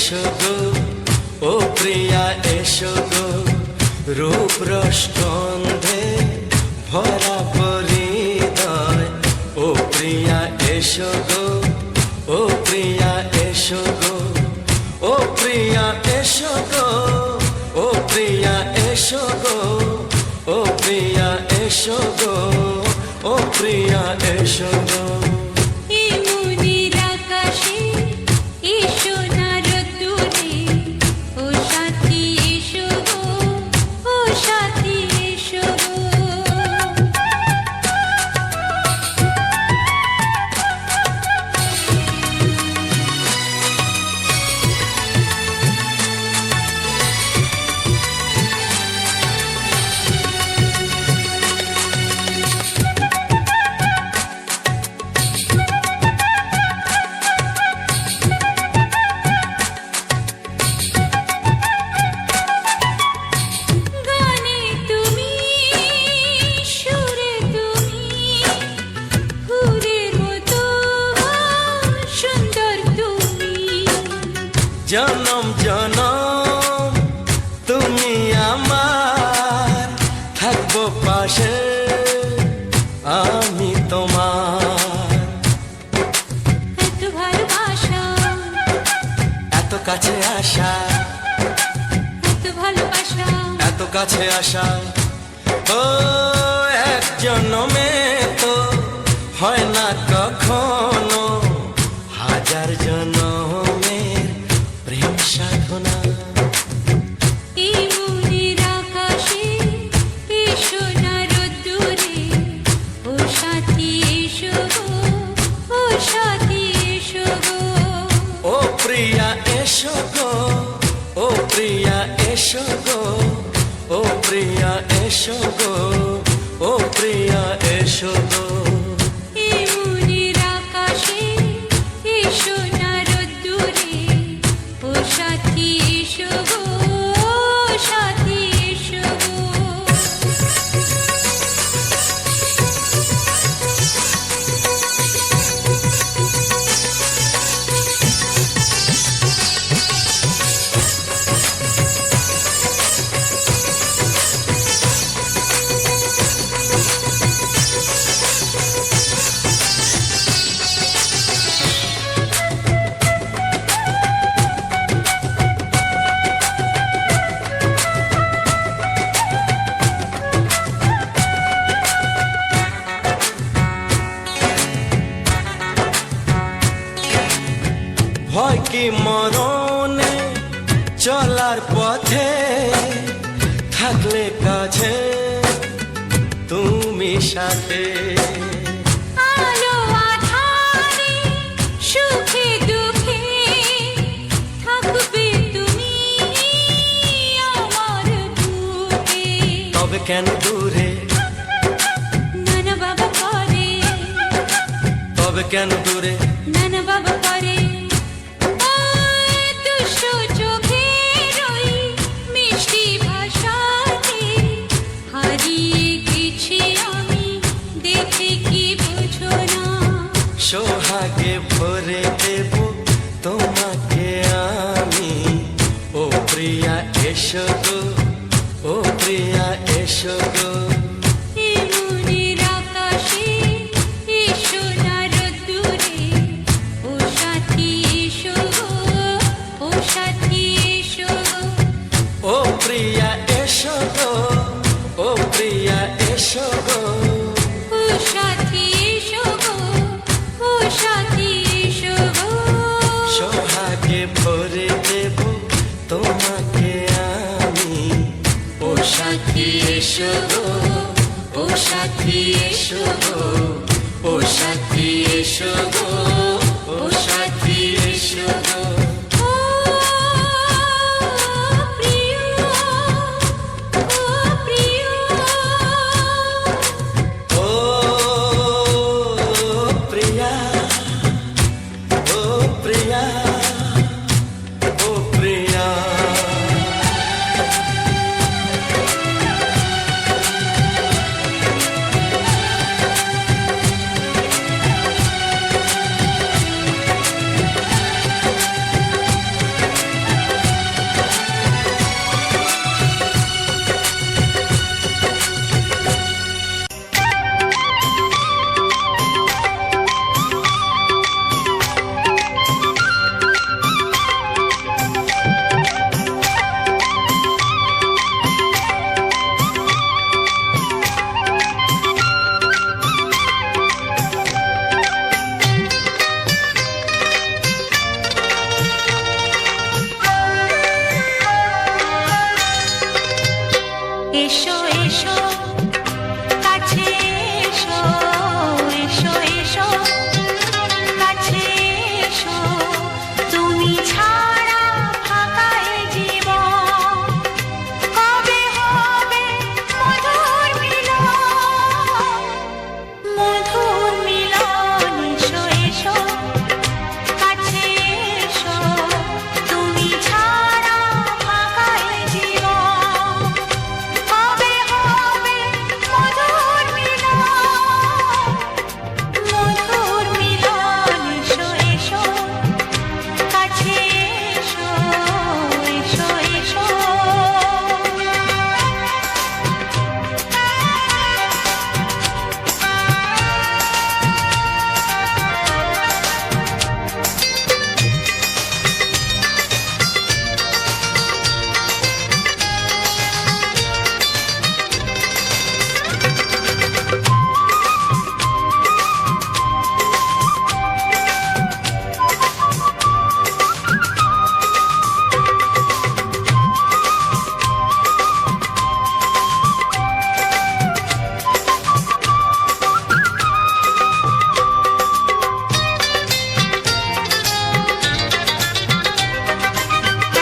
এসো গো ও প্রিয়া এসো গো রূপ রসগন্ধে ভরা পরিদয় ও প্রিয়া এসো গো ও প্রিয়া এসো গো ও প্রিয়া এসো গো ও প্রিয়া এসো গো ও প্রিয়া এসো গো ও প্রিয়া এসো গো জনম জনম তুমি আমার থাকবো পাশে আমি তোমার এত ভালোবাসা এত কাছে আসা এত ভালোবাসা এত কাছে আসা ও এক জন্মে তো হয় না কখনো হাজার জন্মের প্রেম সাধনা এই মনের আকাশে এই সোনার রোদ্দুরে ও সাথী এসো গো ও সাথী এসো গো ও প্রিয়া এসো গো ও প্রিয়া এসো গো ও প্রিয়া এসো গো ও প্রিয়া এসো গো এই মনের আকাশে এই সোনার রোদ্দুরে ও সাথী এসো গো ও সাথী এসো গো ভয় কি মরণে চলার পথে থাকলে কাছে তুমি সাথে আলো আঁধারে সুখে দুঃখে থাকবে তুমি আমার বুকে তবে কেন দূরে নানা বাবা করে তবে কেন দূরে নানা বাবা করে দুষ্ট চোখের ওই মিষ্টি ভাষাতে হারিয়ে গেছি আমি দেখে কি বুঝো না সোহাগে ভরে দেব তোমাকে আমি ও প্রিয়া এসো গো ও প্রিয়া এসো গো এই মনের আকাশে এই সোনার রোদ্দুরে ও সাথী এসো গো ও সাথী এসো গো ও প্রিয়া এসো গো ও প্রিয়া এসো গো ও সাথী এসো গো ও সাথী এসো গো সোহাগে ভরে দেব তোমাকে আমি ও সাথী এসো গো ও সাথী এসো গো ও সাথী এসো গো ও সাথী এসো গো ও প্রিয় ও প্রিয় ও প্রিয়া ও প্রিয়া ও প্রিয়া এসো এসো কাছে এসো এসো এসো কাছে এসো তুমি ছাড়া ফাঁকা এ জীবন কবে হবে মধুর মিলন এসো এসো কাছে এসো তুমি ছাড়া ফাঁকা এ জীবন কবে হবে মধুর মিলন এসো এসো কাছে এসো এসো এসো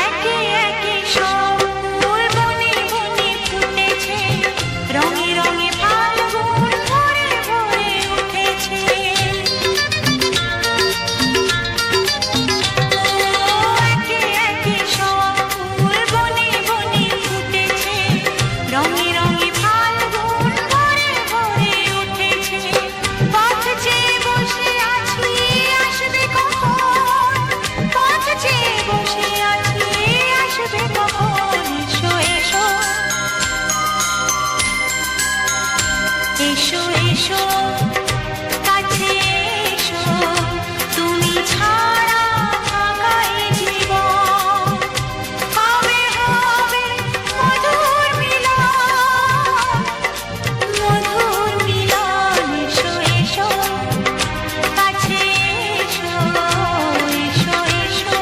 একে একে সব ফুল বনে বনে ফুটেছে রঙে রঙে ফাল্গুন ভরে ভরে উঠেছে একে একে সব ফুল বনে বনে ফুটেছে রঙে রঙে ফাল্গুন ভরে ভরে উঠেছে পথ চেয়ে বসে আছি আসবে কখন পথ চেয়ে বসে আছি আসবে কখন এসো এসো এসো এসো কাছে এসো তুমি ছাড়া ফাঁকা এ জীবন কবে হবে মধুর মিলন এসো এসো কাছে এসো এসো এসো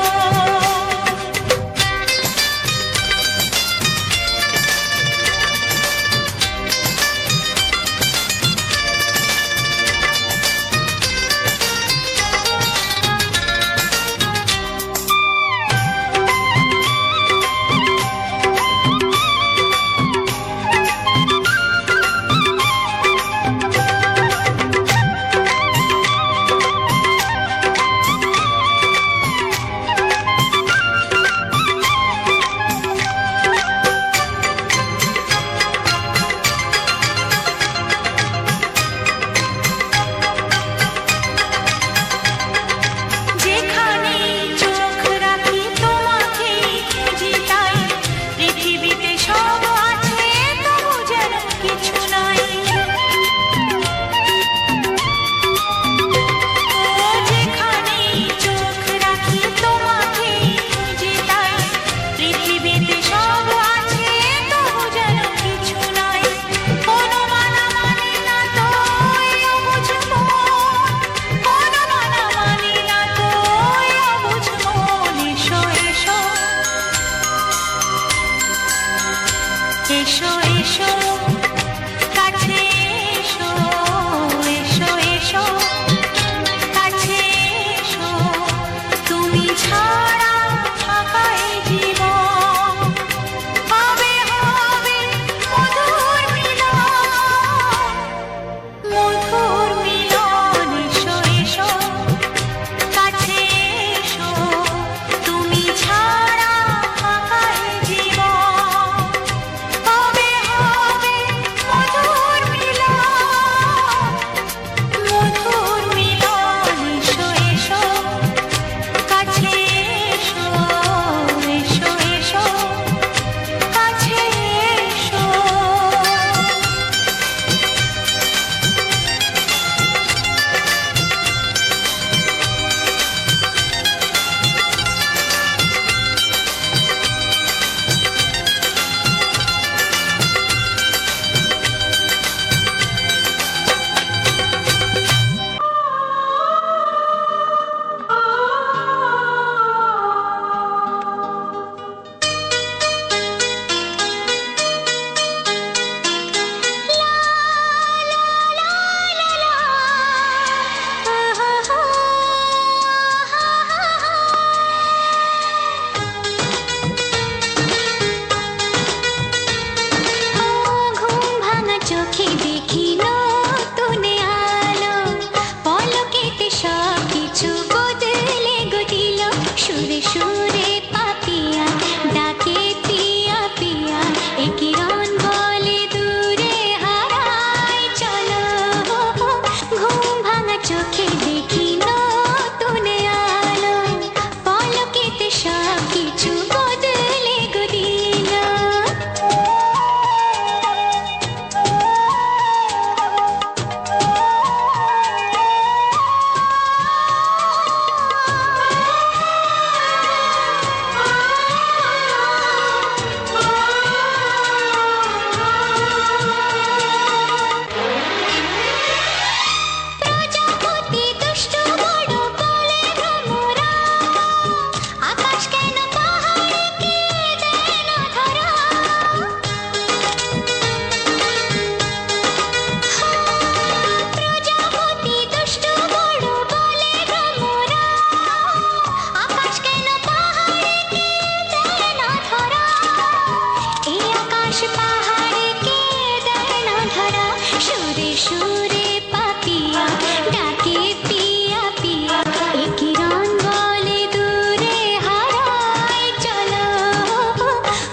সুরে পাপিয়া ডাকে পিয়া পিয়া এ কিরণ বলে দূরে হারায় চলো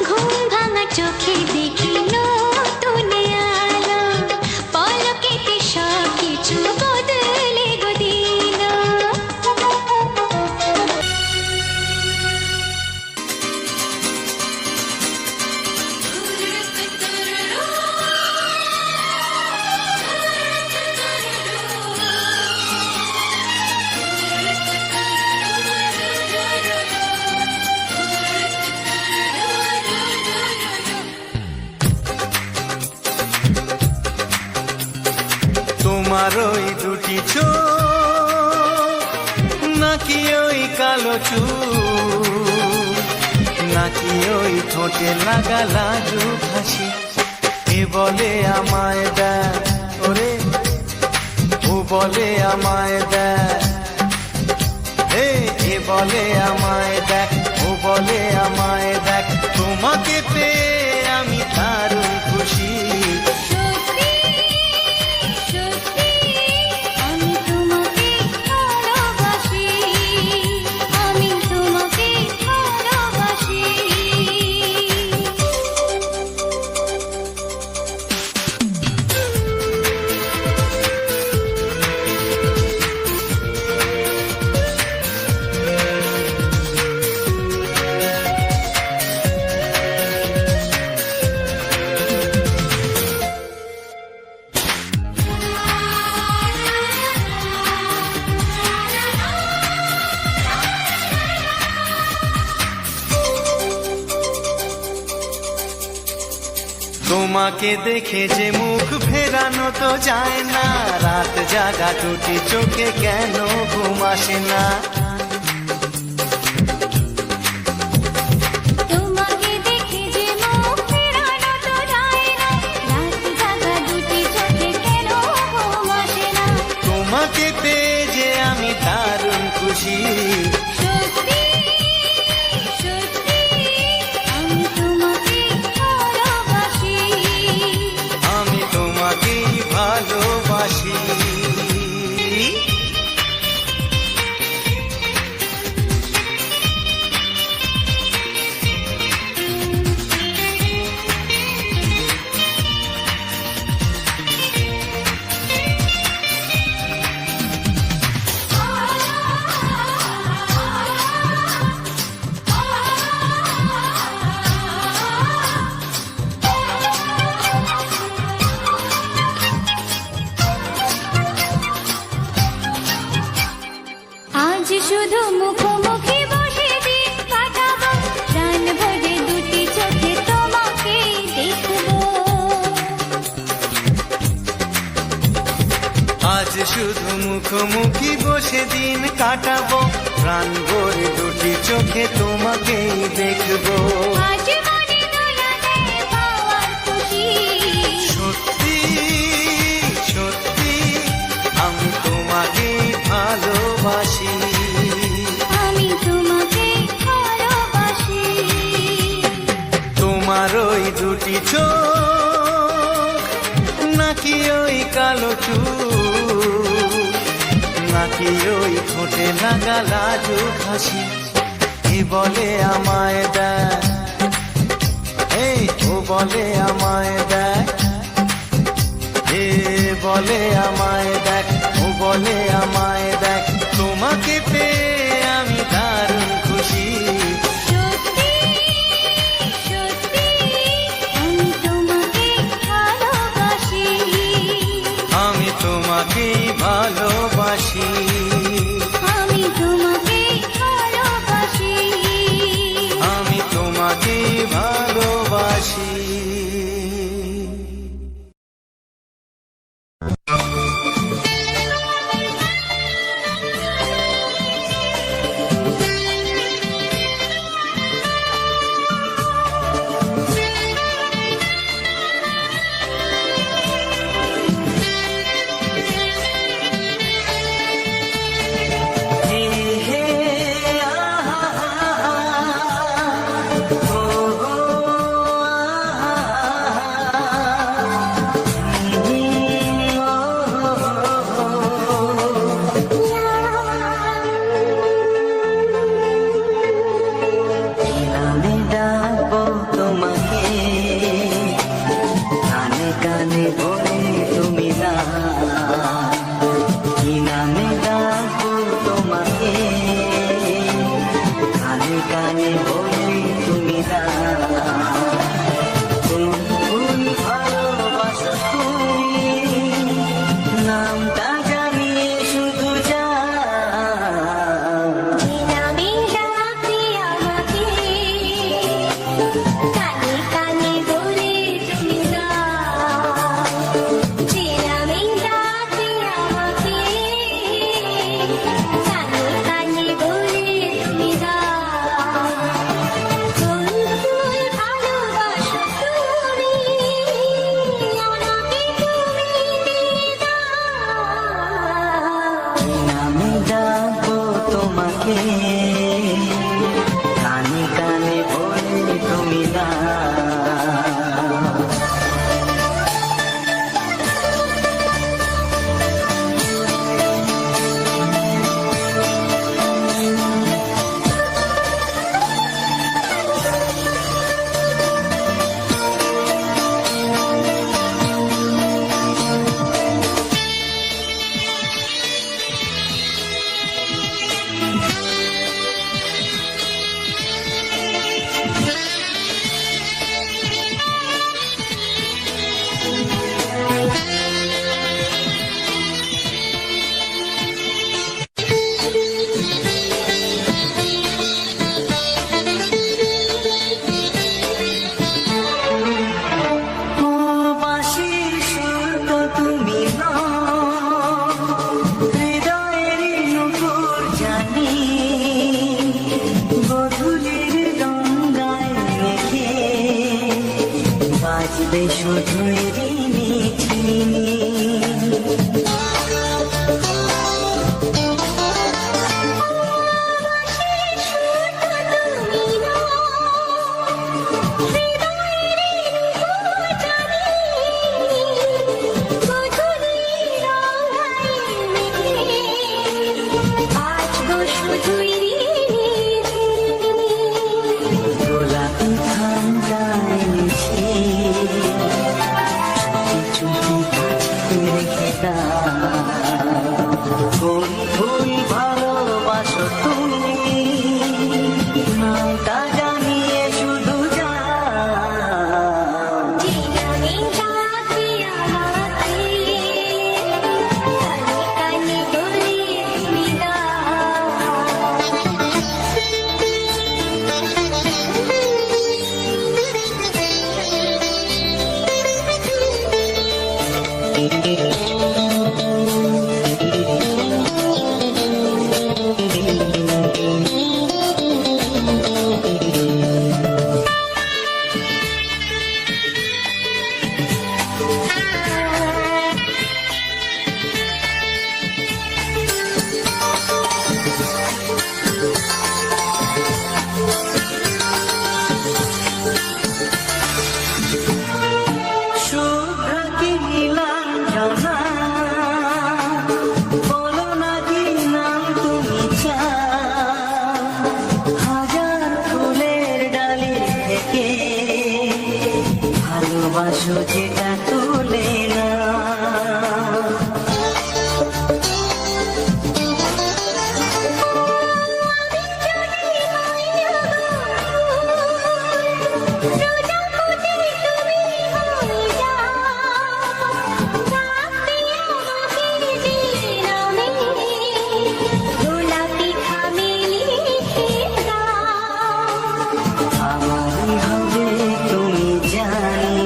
ঘুম ভাঙা চোখে দেখি নতুন আলো পলকেতে সব কিছু বদলে গো দিল। তোমার ওই দুটি চোখ নাকি ওই কালো চুল নাকি ওই ঠোঁটে লাগা লাজু হাসি এ বলে আমায় দেয় ওরে ও বলে আমায় দেয় এ বলে আমায় দেখ ও বলে আমায় দেখ তোমাকে পেয়ে আমি দারুণ খুশি সত্যি সত্যি আমি তোমাকে ভালোবাসি আমি তোমাকে ভালোবাসি। তোমাকে দেখে যে মুখ ফেরানো তো যায় না রাত জাগা দুটি চোখে কেন ঘুম আসে না তোমাকে দেখে যে মুখ ফেরানো তো যায় না রাত জাগা দুটি চোখে কেন ঘুম আসে না তোমাকে পেয়ে যে আমি দারুণ খুশি সত্যি সত্যি আমি তোমাকে ভালোবাসি আমি তোমাকেই ভালোবাসি আজ শুধু মুখোমুখি বসে দিন কাটাবো প্রাণ ভরে দুটি চোখে তোমাকে দেখবো আজ শুধু মুখোমুখি বসে দিন কাটাবো প্রাণ ভরে দুটি চোখে তোমাকেই দেখবো আজ মনে দোলাতে পাওয়ার খুশি সত্যি সত্যি আমি তোমাকেই ভালোবাসি আমি তোমাকে ভালোবাসি তোমার ওই দুটি চোখ নাকি ওই কালো চুল নাকি ওই ঠোঁটে লাগা লাজু হাসি এ বলে আমায় দেয় ও বলে আমায় দেখ এ বলে আমায় দেখ ও বলে আমায় দেখ তোমাকে পেয়ে আমি দারুণ খুশি সত্যি সত্যি আমি তোমাকে ভালোবাসি আমি তোমাকেই ভালোবাসি আমি তোমাকে ভালোবাসি আমি তোমাকেই ভালোবাসি কানে বলে তুমি না, কি নামে ডাকবো তোমাকে, কানে কানে বলে তুমি না, কোন ফুল ভালোবাসো তুমি, নামটা জানিয়ে শুধু যা। যে নামে ডাকবে আমাকে, কানে কানে বলে তুমি না। যে নামে ডাকবে আমাকে, কানে কানে বলে তুমি না। কোন ফুল ভালোবাসো তুমি, আমাকে তুমি দিয়ে দাও। কি নামে ডাকবো তোমাকে, কানে কানে বলে তুমি না। বাঁশির সুর তো তুমি নও, হৃদয়ের নুপুর জানি, গধূলির গঙ্গায় মেখে বাজবে শুধুই রিনি ঝিনি। গোলাপি ঠান্ডায় মিশে চুপি চুপি রেখে দাও, কোন ফুল ভালোবাসো তুমি, নামটা জানিয়ে শুধু যা। শুভ্র কি নীলাঞ্জনা, বলো না কি নাম তুমি চাও, হাজার ফুলের ডালি থেকে ভালোবাসো যেটা তুলে না। আমারই হবে তুমি জানি,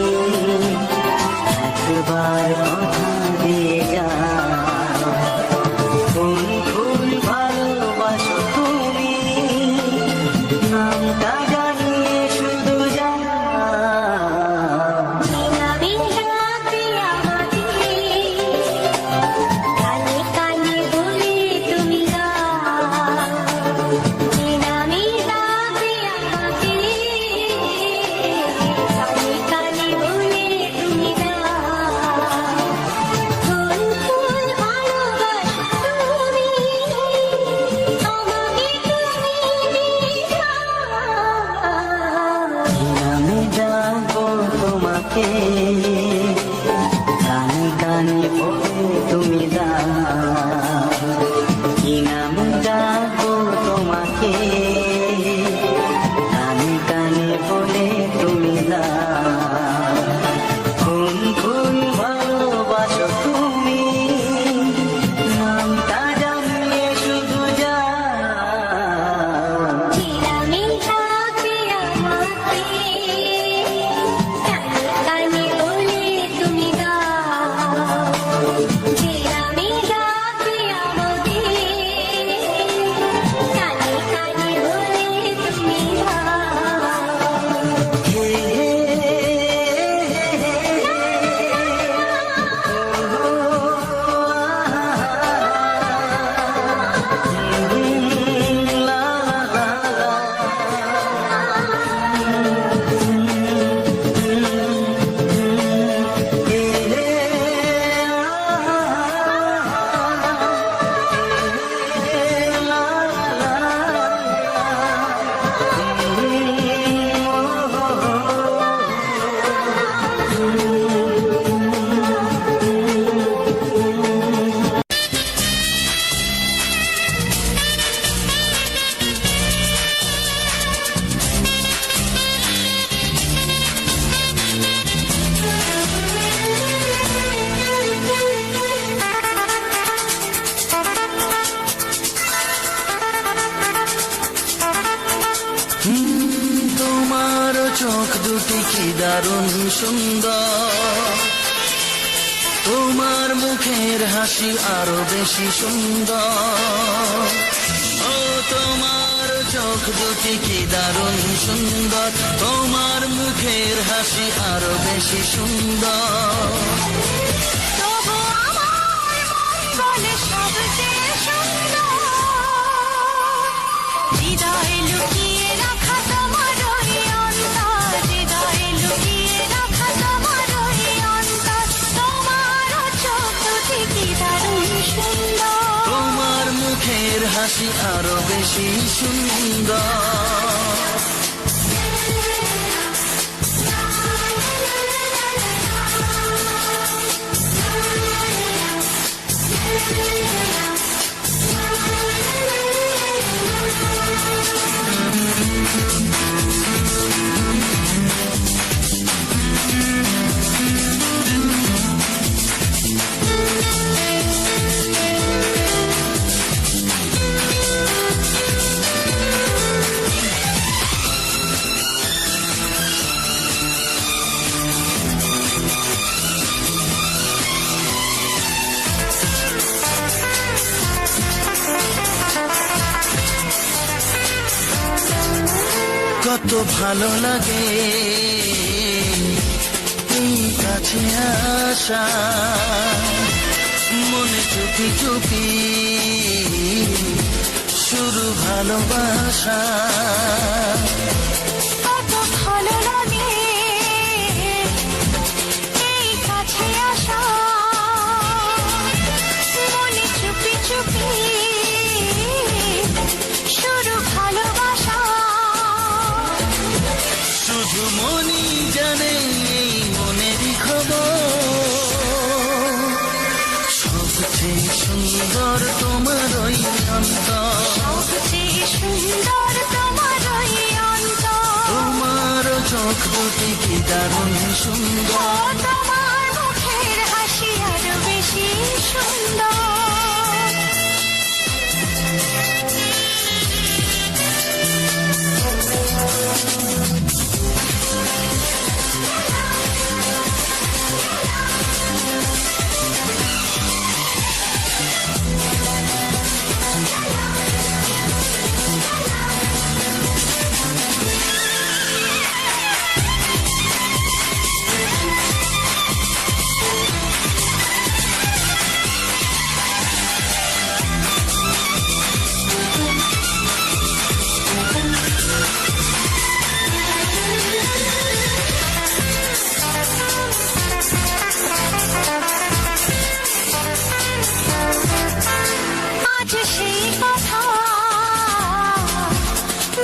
একবার কথা দিয়ে যাও, কোন ফুল ভালোবাসো তুমি, নামটা জানিয়ে শুধু যা। কি দারুণ সুন্দর, তোমার মুখের হাসি আরো বেশি সুন্দর। ও তোমার চোখ দুটি কি দারুণ সুন্দর, তোমার মুখের হাসি আরো বেশি সুন্দর। তবু আমার মন বলে সবচেয়ে সুন্দর, হৃদয়ে লুকিয়ে রাখা তোমার ওই অন্তর, হৃদয়ে লুকিয়ে রাখা তোমার ওই অন্তর। তোমার চোখ দুটি কি দারুণ সুন্দর, তোমার মুখের হাসি আরো বেশি সুন্দর। কত ভালো লাগে এই কাছে আসা, মনে চুপি চুপি শুরু ভালোবাসা। কত ভালো লাগে এই কাছে আসা, মনে চুপি চুপি শুরু ভালোবাসা। শুধু মনই জানে এই মনেরই খবর, সবচেয়ে সুন্দর তোমার ওই অন্তর, সবচেয়ে সুন্দর তোমার ওই অন্তর। তোমার চোখ দুটি কি দারুণ সুন্দর, তোমার মুখের হাসি আরো বেশি সুন্দর। আজ সেই কথা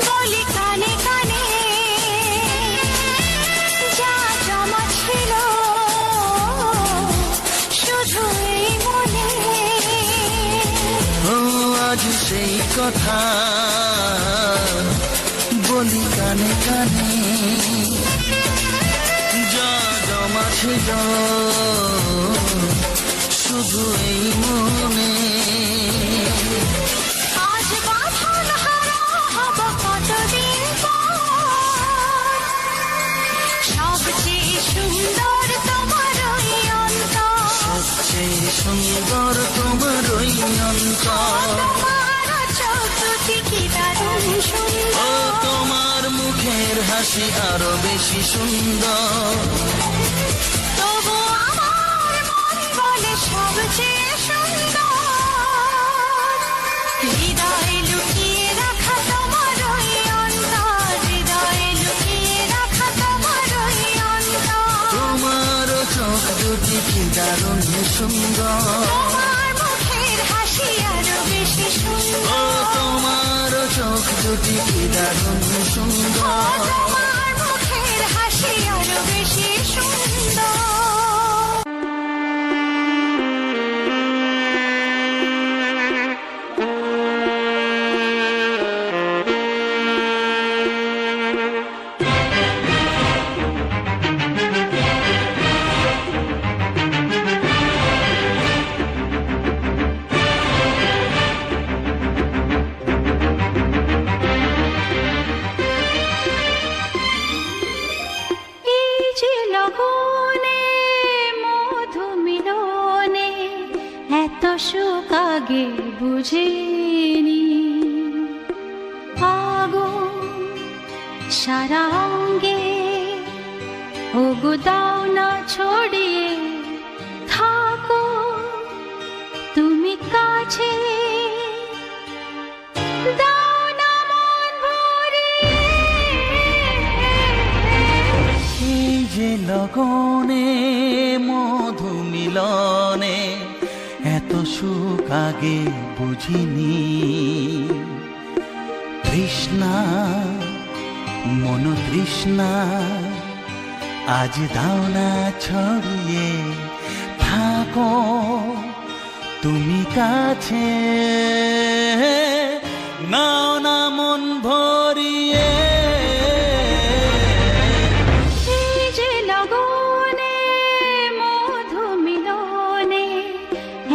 বলি কানে কানে, যা জমা ছিল শুধু এই মনে। ও আজ সেই কথা বলি কানে কানে, যা জমা ছিল শুধু এই মনে। আজ বাঁধন হারা হব কতদিন পর, সবচেয়ে সুন্দর তোমার ওই অন্তর, সবচেয়ে সুন্দর তোমার ওই অন্তর। তোমার চোখ দুটি কি দারুণ ও সুন্দর, তোমার মুখের হাসি আরো বেশি সুন্দর। তবু আমার মন বলে সবচেয়ে সুন্দর, হৃদয়ে লুকিয়ে রাখা তোমার ওই অন্তর, হৃদয়ে লুকিয়ে রাখা তোমার ওই অন্তর। তোমার চোখ দুটি কি দারুণ সুন্দর, তোমার মুখের হাসি আরো বেশি ও সুন্দর, তোমার চোখ দুটি কি দারুণ সুন্দর। তোমার মুখের হাসি আরো বেশি সুন্দর। এত সুখ আগে বুঝিনি। আগুন সারা অঙ্গে ওগো দাও না ছড়িয়ে থাকো তুমি কাছে, দাও না মন ভরিয়ে। এই যে লগনে মধু মিলনে এত সুখ আগে বুঝিনি। তৃষ্ণা মন তৃষ্ণা আজ দাও না ছড়িয়ে থাকো তুমি কাছে, নাও না মন ভরিয়ে। এই যে লগনে মধু মিলনে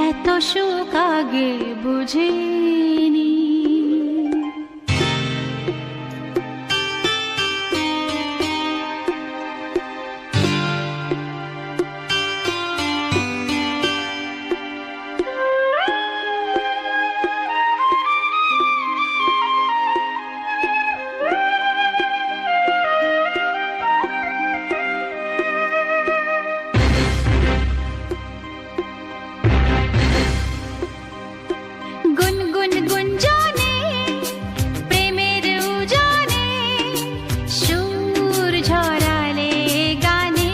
এত সুখ আগে বুঝিনি। গুনগুন গুঞ্জনে প্রেমের উজানে সুর ঝরালে গানে,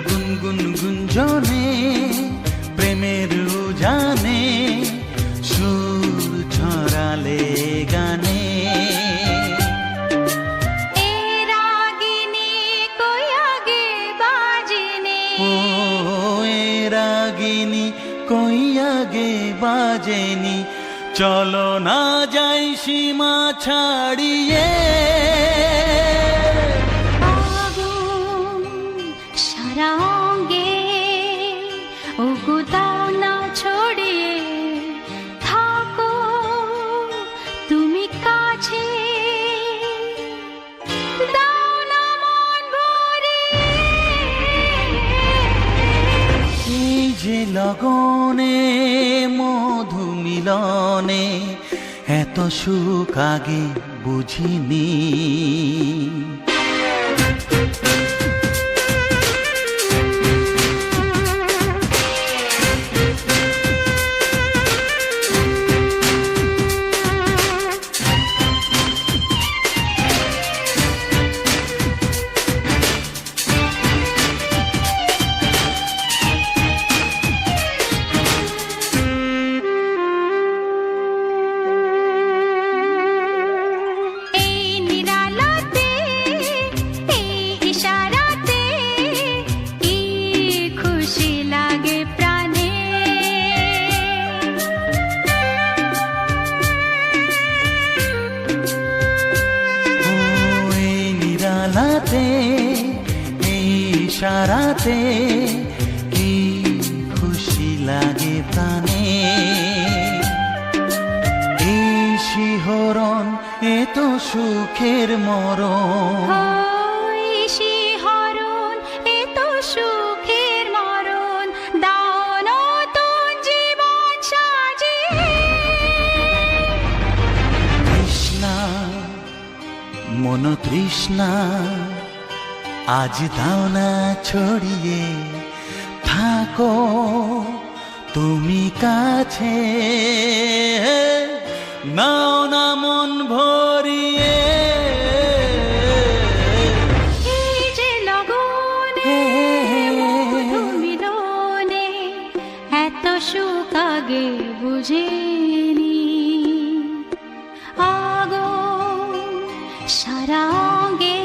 গুনগুন গুঞ্জনে প্রেমের উজানে সুর ছড়ালে গানে। এ রাগিনী কই আগে বাজেনি, ও এ রাগিনী কই আগে বাজেনি, চলো না যাই সীমা ছাড়িয়ে। আগুন সারা অঙ্গে ওগো দাও না ছড়িয়ে থাকো তুমি কাছে, দাও না মন ভরিয়ে। এই যে লগনে মধু মিলনে এত সুখ আগে বুঝিনি। এই নিরালাতে এই ইশারাতে কি খুশি লাগে প্রাণে, ও এই নিরালাতে এই ইশারাতে কি খুশি লাগে প্রাণে। এই শিহরণ এ তো সুখের মরণ, ওই শিহরণ এ তো সুখের মরণ, দাও নতুন জীবন সাজিয়ে। তৃষ্ণা মন তৃষ্ণা আজ দাও না ছড়িয়ে থাকো তুমি কাছে, নাও না মন ভরিয়ে। এই যে লগনে মধু মিলনে এত সুখ আগে বুঝিনি। আগুন সারা অঙ্গে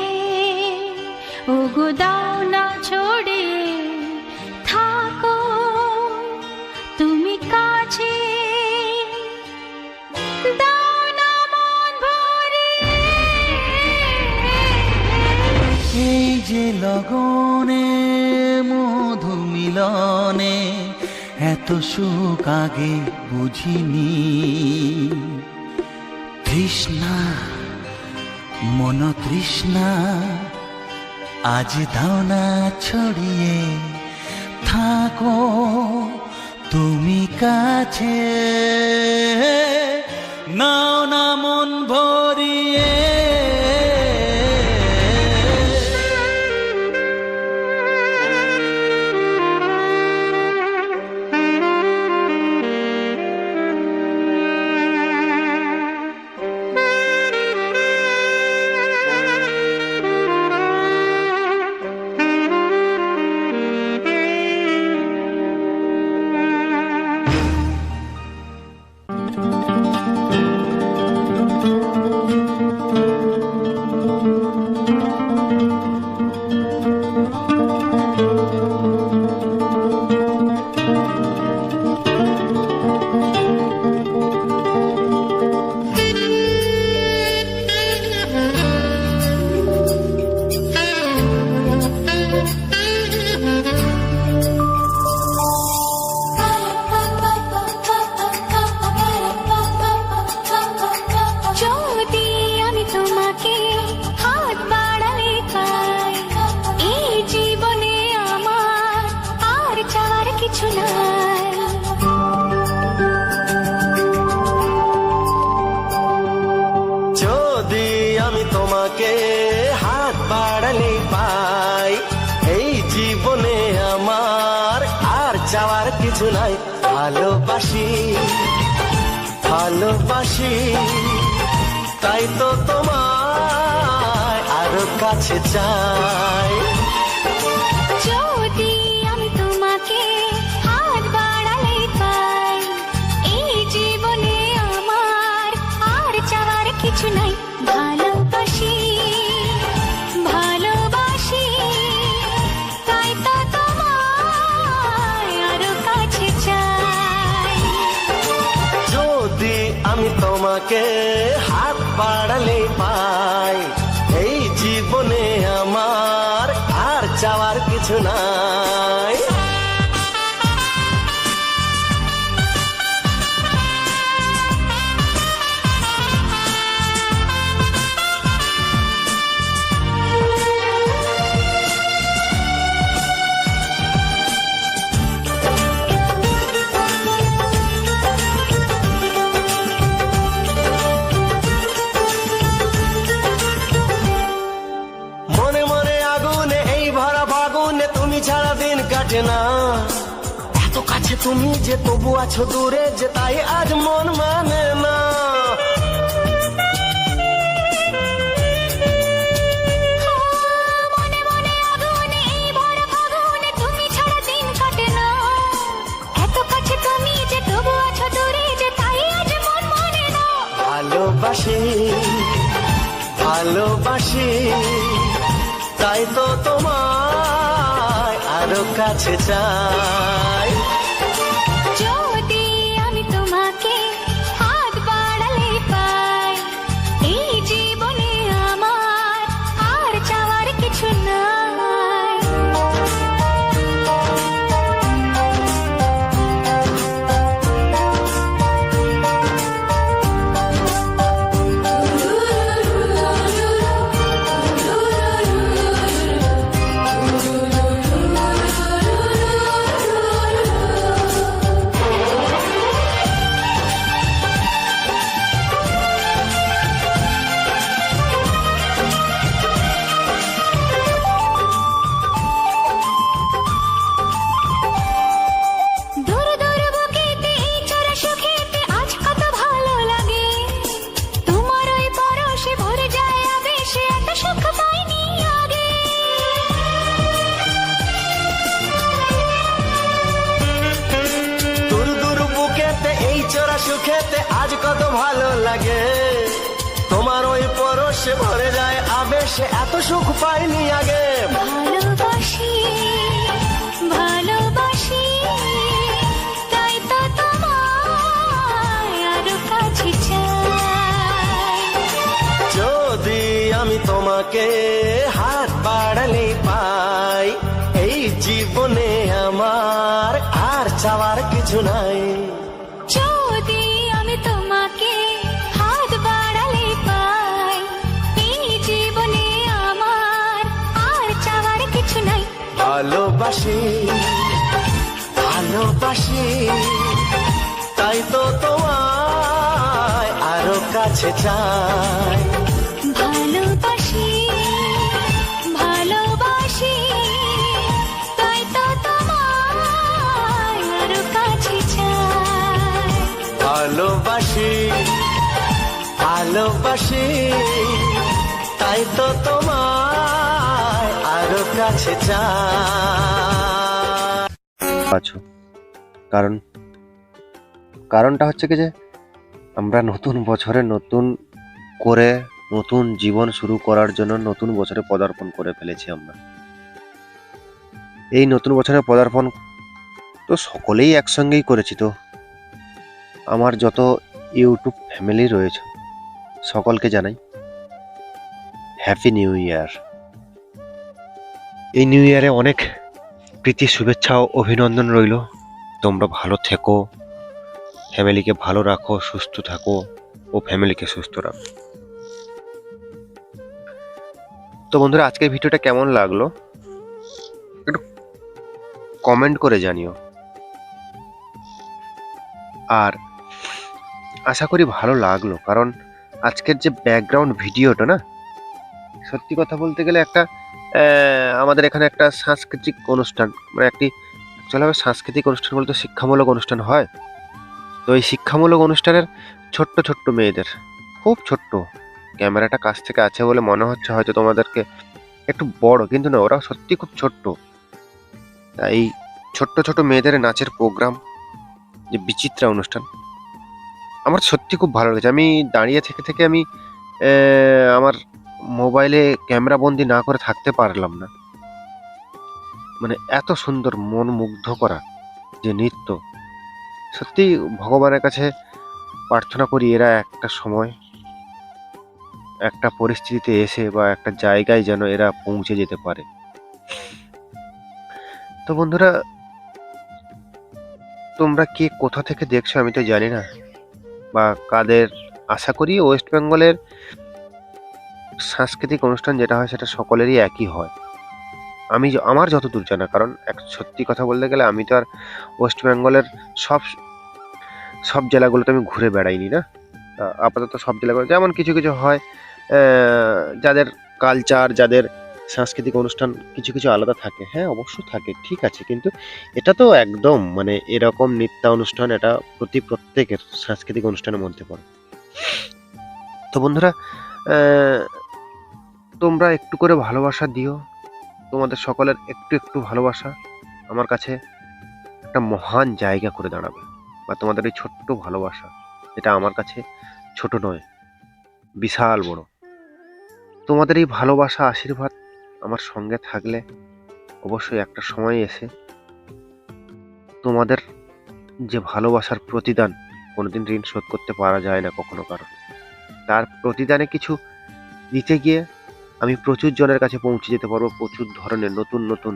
ওগো দাও না ছড়িয়ে থাকো তুমি কাছে, দাও না মন ভরিয়ে। এই যে লগনে মধু মিলনে এত সুখ আগে বুঝিনি। তৃষ্ণা মন তৃষ্ণা আজ দাও না ছড়িয়ে, থাকো তুমি কাছে, নাও না মন ভরিয়ে। যদি আমি তোমাকে হাত বাড়ালে পাই, এই জীবনে আমার আর চাওয়ার কিছু নাই। যদি আমি তোমাকে হাত বাড়ালে পাই, এই জীবনে আমার আর চাওয়ার কিছু নাই। ভালোবাসি ভালোবাসি, তাই তো তোমায় আরো কাছে চাই। যদি আমি তোমাকে হাত বাড়ালে পাই, এই জীবনে আমার আর চাওয়ার কিছু নাই। ভালোবাসি ভালোবাসি, তাই তো তোমায় আরো কাছে চাই। যদি আমি তোমাকে হাত বাড়ালে পাই, এই জীবনে আমার আর চাওয়ার কিছু নাই। মনে মনে আগুনে এই ভরা ফাগুনে তুমি ছাড়া দিন কাটে না। এত কাছে তুমি যে তবু আছো দূরে, যে তাই আজ মন মানে না। মনে মনে আগুনে এই ভরা ফাগুনে তুমি ছাড়া দিন কাটে না। এত কাছে তুমি যে তবু আছো দূরে, যে তাই আজ মন মানে না। ভালোবাসি ভালোবাসি, তাই তো তোমায় আরো কাছে চাই। যদি আমি তোমাকে হাত বাড়ালে পাই, এই জীবনে আমার আর চাওয়ার কিছু নাই। দূর দূর বুকেতে এই চোরা সুখেতে আজ কত ভালো লাগে। তোমার ওই পরশে ভরে যায় আবেশে, এত সুখ পাইনি আগে। দূর দূর বুকেতে এই চোরা সুখেতে আজ কত ভালো লাগে। তোমার ওই পরশে ভরে যায় আবেশে, এত সুখ পাইনি আগে। ভালোবাসি ভালোবাসি, তাই তো তোমায় আরো কাছে চাই। যদি আমি তোমাকে হাত বাড়ালে পাই, এই জীবনে আমার আর চাওয়ার কিছু নাই। যদি আমি তোমাকে হাত বাড়ালে পাই, এই ভালোবাসি ভালোবাসি, তাই তো তোমায় আরো কাছে চাই। ভালোবাসি ভালোবাসি, তাই তো তোমায় আরো কাছে চাই। ভালোবাসি ভালোবাসি, তাই তো তোমায় আরো কাছে চাই। আছো কারণটা হচ্ছে কি যে আমরা নতুন বছরে নতুন করে নতুন জীবন শুরু করার জন্য নতুন বছরে পদার্পণ করে ফেলেছি আমরা। এই নতুন বছরে পদার্পণ তো সকলেই একসঙ্গেই করেছি। তো আমার যত ইউটিউব ফ্যামিলি রয়েছে সকলকে জানাই হ্যাপি নিউ ইয়ার। এই নিউ ইয়ারে অনেক প্রীতি শুভেচ্ছা ও অভিনন্দন রইল। তোমরা ভালো থেকো, ফ্যামিলিকে ভালো রাখো, সুস্থ থাকো ও ফ্যামিলিকে সুস্থ রাখো। তো বন্ধুরা, আজকের ভিডিওটা কেমন লাগলো একটু কমেন্ট করে জানিও। আর আশা করি ভালো লাগলো, কারণ আজকের যে ব্যাকগ্রাউন্ড ভিডিওটা না, সত্যি কথা বলতে গেলে একটা আমাদের এখানে একটা সাংস্কৃতিক অনুষ্ঠান, মানে একটি অ্যাকচুয়ালি সাংস্কৃতিক অনুষ্ঠান বলতে শিক্ষামূলক অনুষ্ঠান হয়। তো এই শিক্ষামূলক অনুষ্ঠানের ছোট্ট ছোট্ট মেয়েদের, খুব ছোট্ট, ক্যামেরাটা কাছ থেকে আছে বলে মনে হচ্ছে হয়তো তোমাদেরকে একটু বড়, কিন্তু না, ওরা সত্যি খুব ছোট্ট। এই ছোট্ট ছোট মেয়েদের নাচের প্রোগ্রাম, যে বিচিত্রা অনুষ্ঠান, আমার সত্যি খুব ভালো লেগেছে। আমি দাঁড়িয়ে থেকে থেকে আমি আমার মোবাইলে ক্যামেরা বন্দি না করে থাকতে পারলাম না। মানে এত সুন্দর, মন মুগ্ধ করা যে নৃত্য, সত্যি ভগবানের কাছে প্রার্থনা করি এরা একটা সময় একটা পরিস্থিতিতে এসে বা একটা জায়গায় যেন এরা পৌঁছে যেতে পারে। তো বন্ধুরা, তোমরা কে কোথা থেকে দেখছো আমি তো জানি না, বা কাদের, আশা করি ওয়েস্ট বেঙ্গলের সাংস্কৃতিক অনুষ্ঠান যেটা হয় সেটা সকলেরই একই হয়। আমার যতদূর জানা, কারণ সত্যি কথা বলতে গেলে আমি তো আর ওয়েস্ট বেঙ্গলের সব জেলাগুলোতে আমি ঘুরে বেড়াইনি না। আপাতত সব জেলাগুলো যেমন কিছু কিছু হয়, যাদের কালচার, যাদের সাংস্কৃতিক অনুষ্ঠান কিছু কিছু আলাদা থাকে, হ্যাঁ অবশ্যই থাকে, ঠিক আছে, কিন্তু এটা তো একদম মানে এরকম নৃত্যানুষ্ঠান, এটা প্রত্যেকের সাংস্কৃতিক অনুষ্ঠানের মধ্যে পড়ে। তো বন্ধুরা, তোমরা একটু করে ভালোবাসা দিও। তোমাদের সকলের একটু একটু ভালোবাসা আমার কাছে একটা মহান জায়গা করে দাঁড়াবে, বা তোমাদের এই ছোট্ট ভালোবাসা, এটা আমার কাছে ছোট নয়, বিশাল বড়। তোমাদের এই ভালোবাসা, আশীর্বাদ আমার সঙ্গে থাকলে অবশ্যই একটা সময় এসে তোমাদের যে ভালোবাসার প্রতিদান, কোনোদিন ঋণ শোধ করতে পারা যায় না কখনো কারণ, তার প্রতিদানে কিছু দিতে গিয়ে আমি প্রচুর জনের কাছে পৌঁছে যেতে পারবো, প্রচুর ধরনের নতুন নতুন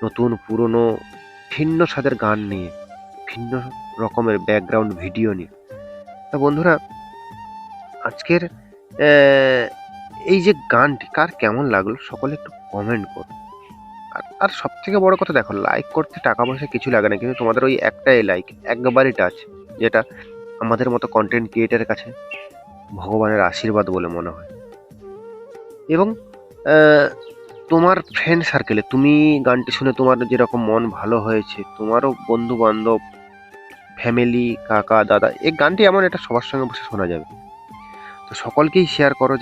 নতুন পুরনো ভিন্ন স্বাদের গান নিয়ে, ভিন্ন রকমের ব্যাকগ্রাউন্ড ভিডিও নিয়ে। তা বন্ধুরা, আজকের এই যে গানটি কার কেমন লাগলো সকলে একটু কমেন্ট করো। আর সব থেকে বড় কথা, দেখো, লাইক করতে টাকা পয়সা কিছু লাগে না, কিন্তু তোমাদের ওই একটাই লাইক, একবারই টাচ, যেটা আমাদের মতো কন্টেন্ট ক্রিয়েটারের কাছে ভগবানের আশীর্বাদ বলে মনে হয়। এবং তোমার ফ্রেন্ড সার্কেলে তুমি গানটি শুনে তোমার যেরকম মন ভালো হয়েছে, তোমারও বন্ধু বান্ধব, ফ্যামিলি, কাকা দাদা, এই গানটি এমন এটা সবার সঙ্গে বসে শোনা যাবে। তো সকলকেই শেয়ার করো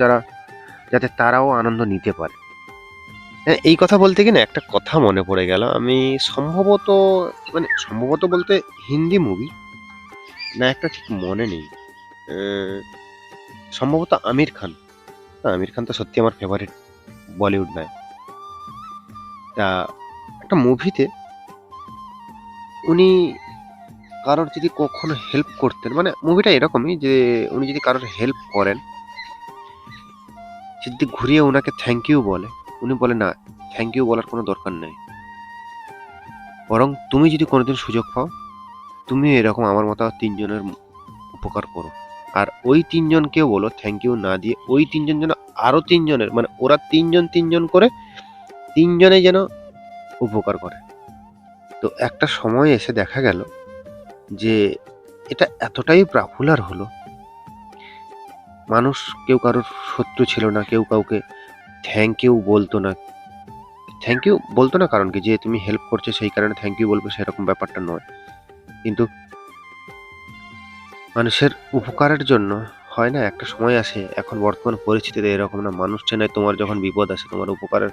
যাতে তারাও আনন্দ নিতে পারে। হ্যাঁ, এই কথা বলতে গিয়ে না একটা কথা মনে পড়ে গেল। আমি সম্ভবত বলতে হিন্দি মুভি না, একটা ঠিক মনে নেই, সম্ভবত আমির খান। আমির খান তো সত্যি আমার ফেভারিট বলিউড নায়ক। তা একটা মুভিতে উনি কারোর যদি কখনো হেল্প করতেন, মানে মুভিটা এরকমই যে উনি যদি কারোর হেল্প করেন, যদি ঘুরিয়ে ওনাকে থ্যাংক ইউ বলে, উনি বলে না, থ্যাংক ইউ বলার কোনো দরকার নেই, বরং তুমি যদি কোনোদিন সুযোগ পাও, তুমি এরকম আমার মতো 3 জনের উপকার করো, আর ওই 3 জনকেও বলো থ্যাংক ইউ না দিয়ে ওই 3 জন যেন আরো 3 জনের, মানে ওরা 3 জন করে 3 জনে যেন উপকার করে। তো একটা সময় এসে দেখা গেল যে এটা এতটাই পপুলার হলো, মানুষ কেউ কারোর শত্রু ছিল না, কেউ কাউকে থ্যাংক ইউ বলতো না। থ্যাংক ইউ বলতো না কারণ কি, যে তুমি হেল্প করছো সেই কারণে থ্যাংক ইউ বলবে সেরকম ব্যাপারটা নয়। কিন্তু মানুষের উপকারের জন্য হয় না, একটা সময় আসে, এখন বর্তমান পরিস্থিতিতে এরকম না, মানুষ চেনায় তোমার যখন বিপদ আসে, তোমার উপকারের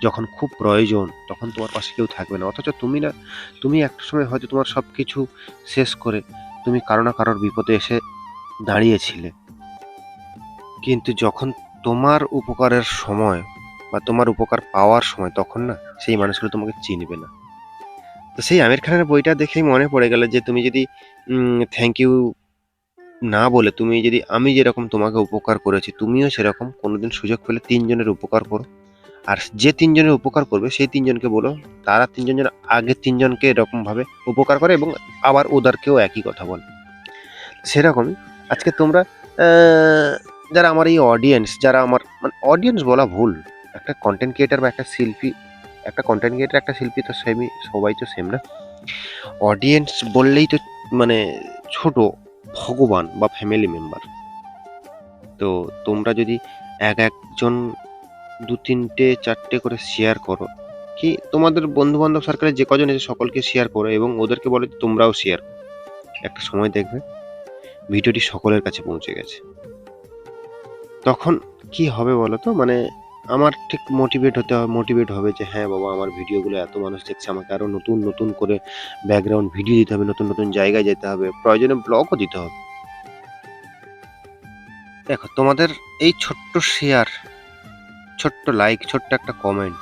যখন খুব প্রয়োজন, তখন তোমার পাশে কেউ থাকবে না। অথচ তুমি একটা সময় হয়তো তোমার সব কিছু শেষ করে তুমি কারো না কারোর বিপদে এসে দাঁড়িয়েছিলে, কিন্তু যখন তোমার উপকারের সময় বা তোমার উপকার পাওয়ার সময়, তখন না সেই মানুষগুলো তোমাকে চিনবে না। তো সেই আমির খানের বইটা দেখেই মনে পড়ে গেল যে তুমি যদি থ্যাংক ইউ না বলে, তুমি যদি আমি যেরকম তোমাকে উপকার করেছি তুমিও সেরকম কোনোদিন সুযোগ পেলে ৩ জনের উপকার করো। আর যে ৩ জনের উপকার করবে সেই ৩ জনকে বলো তারা ৩ জন যেন আগে ৩ জনকে এরকমভাবে উপকার করে এবং আবার ওদেরকেও একই কথা বলে। সেরকমই আজকে তোমরা আ যারা আমার এই অডিয়েন্স, যারা আমার মানে অডিয়েন্স বলা ভুল। একটা কনটেন্ট ক্রিয়েটর বা একটা শিল্পী, একটা কনটেন্ট ক্রিয়েটর, একটা শিল্পী তো সেমই, সবাই তো সেম না। অডিয়েন্স বললেই তো মানে ছোট ভগবান বা ফ্যামিলি মেম্বার। তো তোমরা যদি একজন ২-৩টে ৪টে করে শেয়ার করো, কি তোমাদের বন্ধু-বান্ধব সার্কেলে যে কজন আছে সকলকে শেয়ার করো এবং ওদেরকে বলো যে তোমরাও শেয়ার করো। একটা সময় দেখবে ভিডিওটি সকলের কাছে পৌঁছে গেছে। তখন কি হবে বলো তো? মানে আমার ঠিক মোটিভেট হবে যে হ্যাঁ বাবা, আমার ভিডিওগুলো এত মানুষ দেখছে, আমাকে আরো নতুন করে ব্যাকগ্রাউন্ড ভিডিও দিতে হবে, নতুন জায়গায় যেতে হবে, প্রয়োজনে ব্লগও দিতে হবে। দেখো তোমাদের এই ছোট্ট শেয়ার, ছোট্ট লাইক, ছোট্ট একটা কমেন্ট,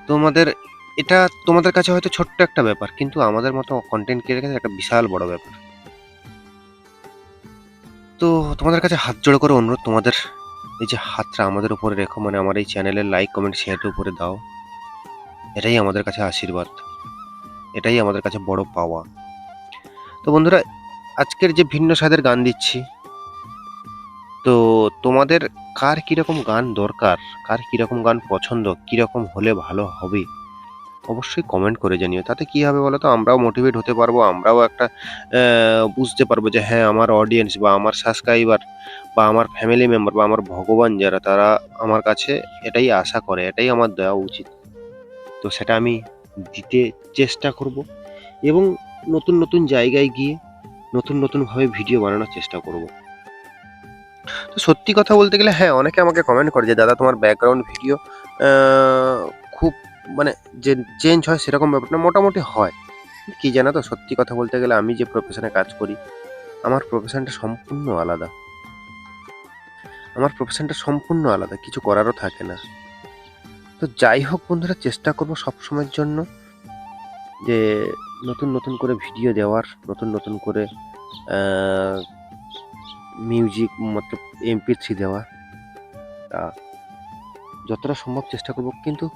তোমাদের এটা তোমাদের কাছে হয়তো ছোট্ট একটা ব্যাপার, কিন্তু আমাদের মতো কন্টেন্ট ক্রিয়েটরের কাছে একটা বিশাল বড় ব্যাপার। তো তোমাদের কাছে হাত জোড় করে অনুরোধ, তোমাদের এই যে হাতটা আমাদের উপরে রেখো, মানে আমার এই চ্যানেলের লাইক কমেন্ট শেয়ারটার উপরে দাও। এটাই আমাদের কাছে আশীর্বাদ, এটাই আমাদের কাছে বড় পাওয়া। তো বন্ধুরা, আজকের যে ভিন্ন স্বাদের গান দিচ্ছি, তো তোমাদের কার কিরকম গান দরকার, কার কিরকম গান পছন্দ, কিরকম হলে ভালো হবে, অবশ্যই কমেন্ট করে জানিও। তাতে কি হবে বলো তো, আমরাও মোটিভেট হতে পারবো, আমরাও একটা বুঝতে পারবো যে হ্যাঁ আমার অডিয়েন্স বা আমার সাবস্ক্রাইবার বা আমার ফ্যামিলি মেম্বার বা আমার ভগবান যারা, তারা আমার কাছে এটাই আশা করে, এটাই আমার দেওয়া উচিত। তো সেটা আমি দিতে চেষ্টা করব এবং নতুন জায়গায় গিয়ে নতুনভাবে ভিডিও বানানোর চেষ্টা করব। তো সত্যি কথা বলতে গেলে হ্যাঁ, অনেকে আমাকে কমেন্ট করে যে দাদা তোমার ব্যাকগ্রাউন্ড ভিডিও খুব মানে যে চেঞ্জ হয় সেরকম ব্যাপার না, মোটামুটি হয়। কি জানো তো, সত্যি কথা বলতে গেলে আমি যে প্রফেশনে কাজ করি, আমার প্রফেশনটা সম্পূর্ণ আলাদা। আমার প্রফেশনটা সম্পূর্ণ আলাদা, কিছু করারও থাকে না। তো যাই হোক বন্ধুরা, চেষ্টা করব সবসময়ের জন্য যে নতুন করে ভিডিও দেওয়ার, নতুন করে মিউজিক মতলব MP3 দেওয়া। তা যতটা সম্ভব চেষ্টা করব, কিন্তু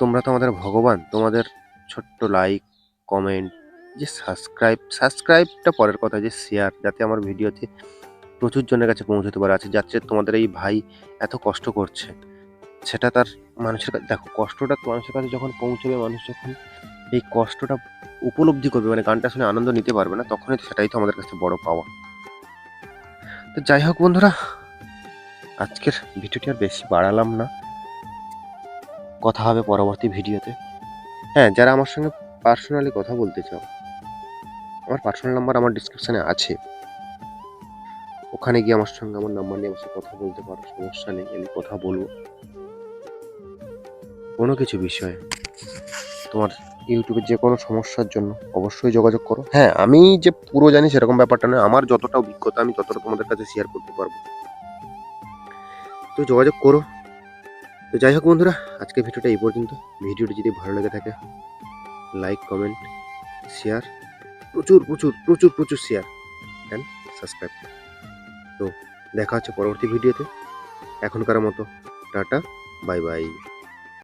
তোমরা তো আমাদের ভগবান, তোমাদের ছোট্ট লাইক, কমেন্ট, যে সাবস্ক্রাইবটা পরের কথা, যে শেয়ার, যাতে আমার ভিডিওতে প্রচুর জনের কাছে পৌঁছতে পারে, আছে যাচ্ছে তোমাদের এই ভাই এত কষ্ট করছে, সেটা তার মানুষের কাছে, দেখো কষ্টটা মানুষের কাছে যখন পৌঁছবে, মানুষ যখন এই কষ্টটা উপলব্ধি করবে, মানে গানটা শুনে আনন্দ নিতে পারবে না, তখনই তো সেটাই তো আমাদের কাছে বড় পাওয়া। তো যাই হোক বন্ধুরা, আজকের ভিডিওটি আর বেশি বাড়ালাম না, কথা হবে পরবর্তী ভিডিওতে। হ্যাঁ, যারা আমার সঙ্গে পার্সোনালি কথা বলতে চাও, আমার পার্সোনাল নাম্বার আমার ডিসক্রিপশানে আছে, ওখানে গিয়ে আমার সঙ্গে আমার নাম্বার নিয়ে আমার সাথে কথা বলতে পারো, সমস্যা নেই, আমি কথা বলবো কোনো কিছু বিষয়ে। তোমার ইউটিউবের যে কোনো সমস্যার জন্য অবশ্যই যোগাযোগ করো। হ্যাঁ, আমি যে পুরো জানি সেরকম ব্যাপারটা নয়, আমার যতটা অভিজ্ঞতা আমি ততটা তোমাদের কাছে শেয়ার করতে পারবো। তো যোগাযোগ করো। তো যাই হোক বন্ধুরা, আজকে ভিডিওটা এই পর্যন্ত। ভিডিওটি যদি ভালো লেগে থাকে, লাইক, কমেন্ট, শেয়ার, প্রচুর শেয়ার অ্যান্ড সাবস্ক্রাইব। তো দেখা হচ্ছে পরবর্তী ভিডিওতে। এখনকার মতো টাটা, বাই বাই।